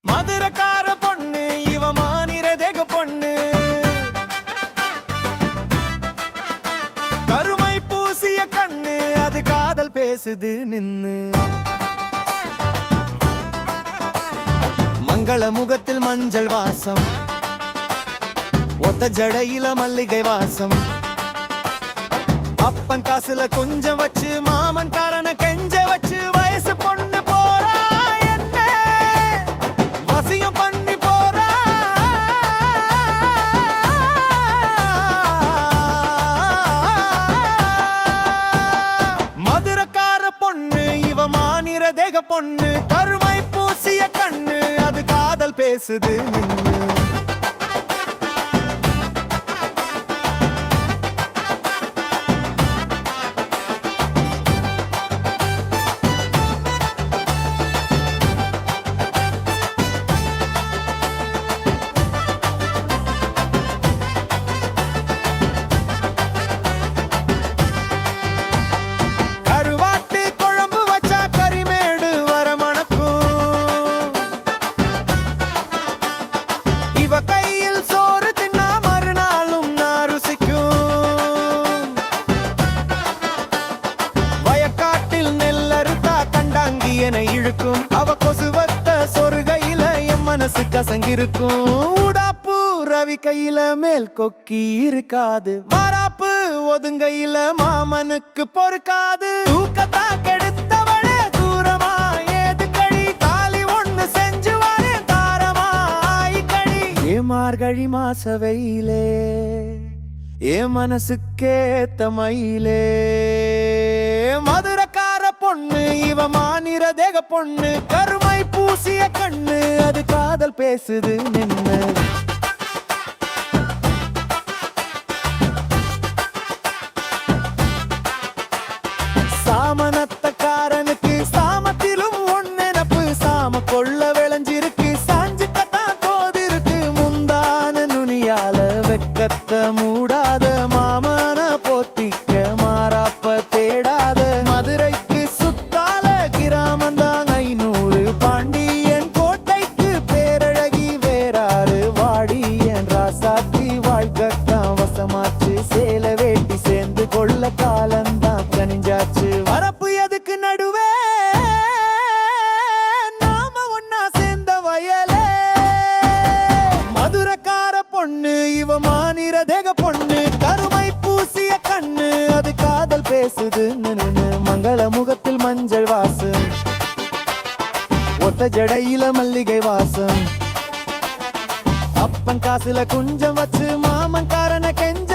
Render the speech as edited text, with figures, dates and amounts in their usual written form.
மதுரக்கார பொண்ணு இவ மாநிறதேக பொண்ணு கருமை பூசிய கண்ணு அது காதல் பேசுது நின்னு மங்கள முகத்தில் மஞ்சள் வாசம் ஒத்த ஜடையில மல்லிகை வாசம் அப்பன் காசுல கொஞ்சம் வச்சு மாமன் காரன கெஞ்ச வச்சு வயசு பொண்ணு போறா என்ன வசியம் பண்ணி போறா மதுரக்கார பொண்ணு இவ மாநிறதேக பொண்ணு கருமை பூசிய கண்ணு அது காதல் பேசுது நின்னு இழுக்கும் அவ கொசுவத்த சொருகையில என் மனசு கசங்கிருக்கும் உடாப்பு ரவி கையில மேல் கொக்கி இருக்காது மாறாப்பு ஒதுங்கையில மாமனுக்கு பொறுக்காது தூக்கத்தா கெடுத்தவளே தூரமா ஏது கழி காலி ஒண்ணு செஞ்சு வாரே தாரமா கழி ஏ மார்கழி மாச வெயிலே ஏ மனசுக்கேத்த மயிலே மதுரக்கார பொண்ணு இவ மாநிறதேக பொண்ணு கருமை பூசிய கண்ணு அது காதல் பேசுது நின்னு சாமனத்தக்காரனுக்கு சாமத்திலும் ஒன்னெனப்பு சாம கொள்ள விளைஞ்சிருக்கு சாஞ்சு கத்தா கோதிருக்கு முந்தான நுனியால வெக்கத்த மூடாத மாமன போத்திக்க மாறாப்ப தேடாத மதுரைக்கு சுத்தால கிராமந்தான் 500 பாண்டியன் கோட்டைக்கு பேரழகி வேறாறு வாடியன் ராசாத்தி வாழ்க்கத்தான் வசமாச்சு சேல வேட்டி சேர்ந்து கொள்ள காலந்தான் கனிஞ்சாச்சு வரப்பு எதுக்கு நடுவே நாம ஒன்னா சேர்ந்த வயலே மதுரக்கார பொண்ணு இவ மாநிறதேக பொண்ணு கருமை பூசிய கண்ணு அது காதல் பேசுது நின்னு மங்கள முகத்தில் மஞ்சள் வாசம் ஒத்த ஜடையில மல்லிகை வாசம் அப்பன் காசுல கொஞ்சம் வச்சு மாமன் காரன கெஞ்ச